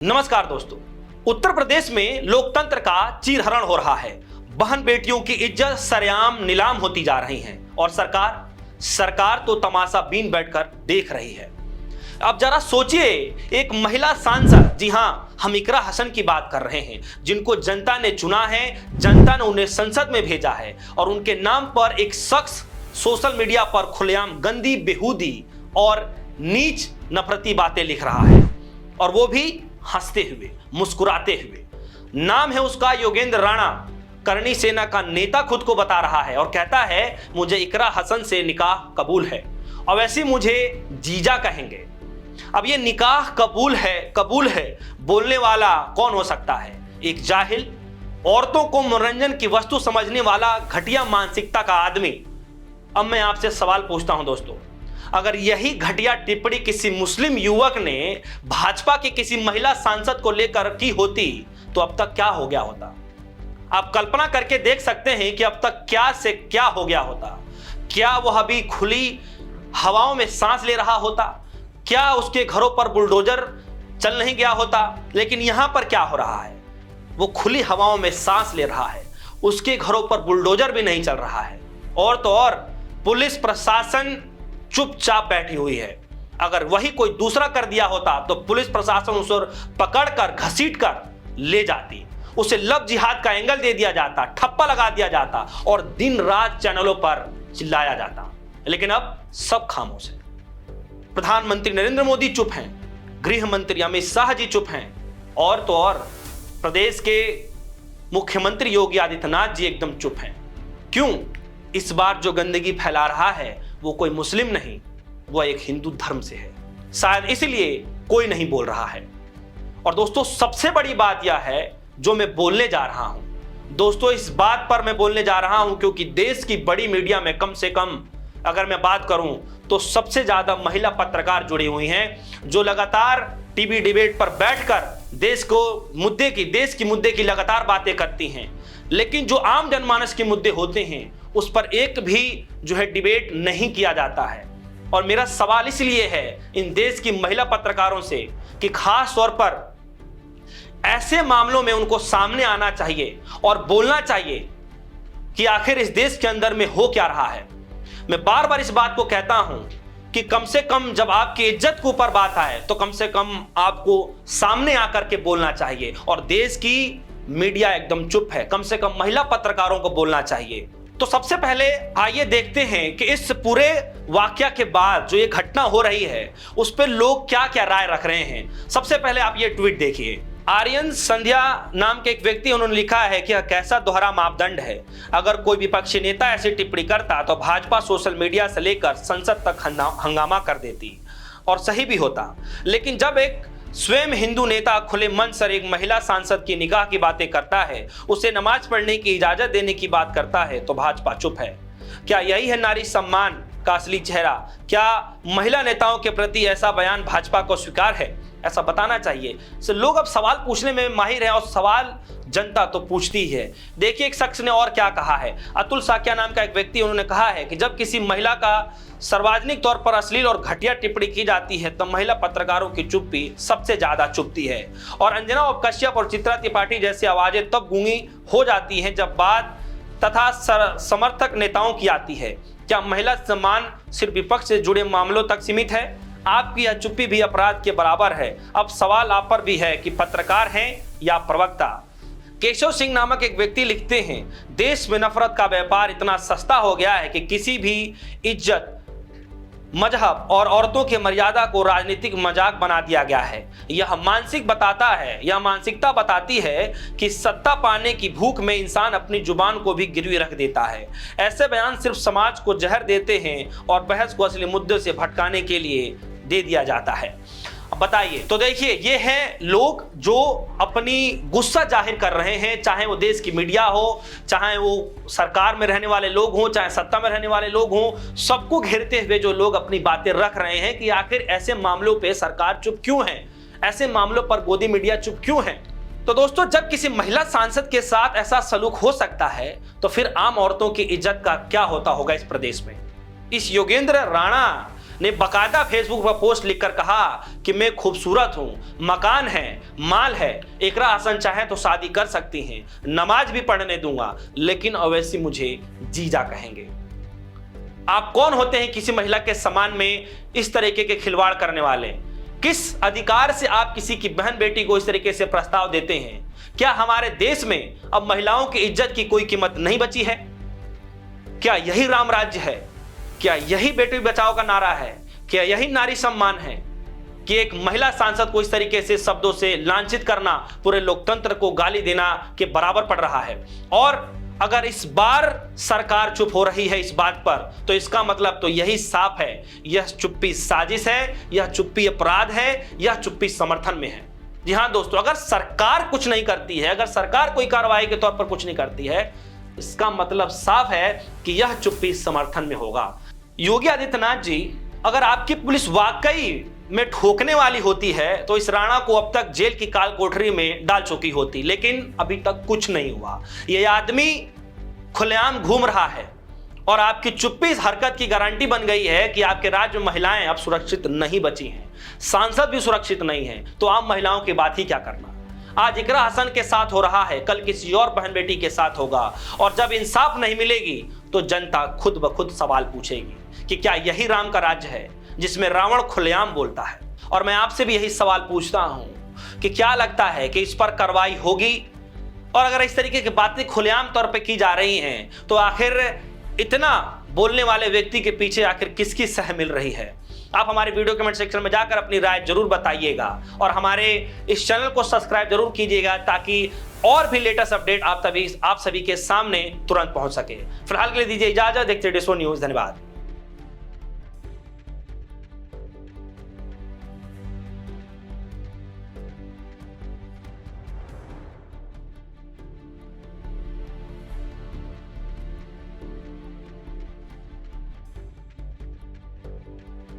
नमस्कार दोस्तों। उत्तर प्रदेश में लोकतंत्र का चीरहरण हो रहा है। बहन बेटियों की इज्जत सरेआम नीलाम होती जा रही है और सरकार तो तमाशा बीन बैठकर देख रही है। अब जरा सोचिए, एक महिला सांसद, जी हां, हम इकरा हसन की बात कर रहे हैं, जिनको जनता ने चुना है, जनता ने उन्हें संसद में भेजा है और उनके नाम पर एक शख्स सोशल मीडिया पर खुलेआम गंदी, बेहूदी और नीच नफरती बातें लिख रहा है, और वो भी हंसते हुए, मुस्कुराते हुए। नाम है उसका योगेंद्र राणा। करणी सेना का नेता खुद को बता रहा है और कहता है मुझे इकरा हसन से निकाह कबूल है और वैसे मुझे जीजा कहेंगे। अब ये निकाह कबूल है बोलने वाला कौन हो सकता है? एक जाहिल, औरतों को मनोरंजन की वस्तु समझने वाला घटिया मानसिकता का आदमी। अब मैं आपसे सवाल पूछता हूं दोस्तों, अगर यही घटिया टिप्पणी किसी मुस्लिम युवक ने भाजपा की किसी महिला सांसद को लेकर की होती तो अब तक क्या हो गया होता? आप कल्पना करके देख सकते हैं कि अब तक क्या से क्या हो गया होता। क्या वह अभी खुली हवाओं में सांस ले रहा होता? क्या उसके घरों पर बुलडोजर चल नहीं गया होता? लेकिन यहां पर क्या हो रहा है? वो खुली हवाओं में सांस ले रहा है, उसके घरों पर बुलडोजर भी नहीं चल रहा है, और तो और पुलिस प्रशासन चुपचाप बैठी हुई है। अगर वही कोई दूसरा कर दिया होता तो पुलिस प्रशासन उसे पकड़कर घसीटकर ले जाती, उसे लव जिहाद का एंगल दे दिया जाता, ठप्पा लगा दिया जाता और दिन रात चैनलों पर चिल्लाया जाता। लेकिन अब सब खामोश है। प्रधानमंत्री नरेंद्र मोदी चुप हैं, गृह मंत्री अमित शाह जी चुप हैं, और तो और प्रदेश के मुख्यमंत्री योगी आदित्यनाथ जी एकदम चुप हैं। क्यों? इस बार जो गंदगी फैला रहा है वो कोई मुस्लिम नहीं, वह एक हिंदू धर्म से है। शायद इसलिए कोई नहीं बोल रहा है। और दोस्तों, सबसे बड़ी बात यह है जो मैं बोलने जा रहा हूं दोस्तों, इस बात पर मैं बोलने जा रहा हूं क्योंकि देश की बड़ी मीडिया में कम से कम अगर मैं बात करूं तो सबसे ज्यादा महिला पत्रकार जुड़ी हुई हैं, जो लगातार टीवी डिबेट पर बैठकर देश की मुद्दे की लगातार बातें करती हैं। लेकिन जो आम जनमानस के मुद्दे होते हैं उस पर एक भी जो है डिबेट नहीं किया जाता है। और मेरा सवाल इसलिए है इन देश की महिला पत्रकारों से कि खास तौर पर ऐसे मामलों में उनको सामने आना चाहिए और बोलना चाहिए कि आखिर इस देश के अंदर में हो क्या रहा है। मैं बार बार इस बात को कहता हूं कि कम से कम जब आपकी इज्जत के ऊपर बात आए तो कम से कम आपको सामने आकर के बोलना चाहिए, और देश की मीडिया एकदम चुप है। कम से कम महिला पत्रकारों को बोलना चाहिए। तो सबसे पहले आइए देखते हैं कि इस पूरे वाकया के बाद जो ये घटना हो रही है उस पर लोग क्या क्या राय रख रहे हैं। सबसे पहले आप ये ट्वीट देखिए। आर्यन संध्या नाम के एक व्यक्ति, उन्होंने लिखा है कि यह कैसा दोहरा मापदंड है। अगर कोई विपक्षी नेता ऐसी टिप्पणी करता तो भाजपा सोशल मीडिया से लेकर संसद तक हंगामा कर देती, और सही भी होता। लेकिन जब एक स्वयं हिंदू नेता खुले मंच पर एक महिला सांसद की निकाह की बातें करता है, उसे नमाज पढ़ने की इजाजत देने की बात करता है, तो भाजपा चुप है। क्या यही है नारी सम्मान का असली चेहरा? क्या महिला नेताओं के प्रति ऐसा बयान भाजपा को स्वीकार है? ऐसा बताना चाहिए। तो लोग अब सवाल पूछने में माहिर हैं और सवाल जनता तो पूछती ही है। देखिए एक शख्स ने और क्या कहा है। अतुल साकिया नाम का एक व्यक्ति, उन्होंने कहा है कि जब किसी महिला का सार्वजनिक तौर पर अश्लील और घटिया टिप्पणी की जाती है तो महिला पत्रकारों की चुप्पी सबसे ज्यादा चुभती है, और अंजना कश्यप और चित्रा त्रिपाठी जैसी आवाजें तब गूंगी हो जाती हैं जब बात तथा समर्थक नेताओं की आती है। क्या महिला सम्मान सिर्फ विपक्ष से जुड़े मामलों तक सीमित है? आपकी यह चुप्पी भी अपराध के बराबर है। अब सवाल आप पर भी है कि पत्रकार हैं या प्रवक्ता। केशव सिंह नामक एक व्यक्ति लिखते हैं, देश में नफरत का व्यापार इतना सस्ता हो गया है कि किसी भी इज्जत, मजहब और औरतों की मर्यादा को राजनीतिक मजाक बना दिया गया है। यह मानसिकता बताती है कि सत्ता पाने की भूख में इंसान अपनी जुबान को भी गिरवी रख देता है। ऐसे बयान सिर्फ समाज को जहर देते हैं और बहस को असली मुद्दे से भटकाने के लिए दे दिया जाता है। बताइए। तो देखिए, ये हैं लोग जो अपनी गुस्सा जाहिर कर रहे हैं, चाहे वो देश की मीडिया हो, चाहे वो सरकार में रहने वाले लोग हों, चाहे सत्ता में रहने वाले लोग हों, सबको घेरते हुए जो लोग अपनी बातें रख रहे हैं कि आखिर ऐसे मामलों पे सरकार चुप क्यों है, ऐसे मामलों पर गोदी मीडिया चुप क्यों है। तो दोस्तों, जब किसी महिला सांसद के साथ ऐसा सलूक हो सकता है तो फिर आम औरतों की इज्जत का क्या होता होगा इस प्रदेश में। इस योगेंद्र राणा ने बकायदा फेसबुक पर पोस्ट लिखकर कहा कि मैं खूबसूरत हूं, मकान है, माल है, इकरा हसन चाहे तो शादी कर सकती हैं, नमाज भी पढ़ने दूंगा, लेकिन अवैसी मुझे जीजा कहेंगे। आप कौन होते हैं किसी महिला के सम्मान में इस तरीके के खिलवाड़ करने वाले? किस अधिकार से आप किसी की बहन बेटी को इस तरीके से प्रस्ताव देते हैं? क्या हमारे देश में अब महिलाओं की इज्जत की कोई कीमत नहीं बची है? क्या यही राम राज्य है? क्या यही बेटी बचाओ का नारा है? क्या यही नारी सम्मान है कि एक महिला सांसद को इस तरीके से शब्दों से लांछित करना पूरे लोकतंत्र को गाली देना के बराबर पड़ रहा है? और अगर इस बार सरकार चुप हो रही है इस बात पर, तो इसका मतलब तो यही साफ है, यह चुप्पी साजिश है, यह चुप्पी अपराध है, यह चुप्पी समर्थन में है। जी हां दोस्तों, अगर सरकार कुछ नहीं करती है, अगर सरकार कोई कार्रवाई के तौर पर कुछ नहीं करती है, इसका मतलब साफ है कि यह चुप्पी समर्थन में होगा। योगी आदित्यनाथ जी, अगर आपकी पुलिस वाकई में ठोकने वाली होती है तो इस राणा को अब तक जेल की काल कोठरी में डाल चुकी होती, लेकिन अभी तक कुछ नहीं हुआ। ये आदमी खुलेआम घूम रहा है और आपकी चुप्पी इस हरकत की गारंटी बन गई है कि आपके राज्य में महिलाएं अब सुरक्षित नहीं बची हैं, सांसद भी सुरक्षित नहीं है, तो आम महिलाओं की बात ही क्या करना। आज इकरा हसन के साथ हो रहा है, कल किसी और बहन बेटी के साथ होगा, और जब इंसाफ नहीं मिलेगी तो जनता खुद ब खुद सवाल पूछेगी कि क्या यही राम का राज्य है जिसमें रावण खुलेआम बोलता है। और मैं आपसे भी यही सवाल पूछता हूं कि क्या लगता है कि इस पर कार्रवाई होगी? और अगर इस तरीके की बातें खुलेआम तौर पे की जा रही हैं तो आखिर इतना बोलने वाले व्यक्ति के पीछे आखिर किसकी सह मिल रही है? आप हमारे वीडियो कमेंट सेक्शन में जाकर अपनी राय जरूर बताइएगा और हमारे इस चैनल को सब्सक्राइब जरूर कीजिएगा ताकि और भी लेटेस्ट अपडेट आप सभी के सामने तुरंत पहुंच सके। फिलहाल के लिए दीजिए इजाजत, देखते रहिए डिस्को न्यूज़। धन्यवाद।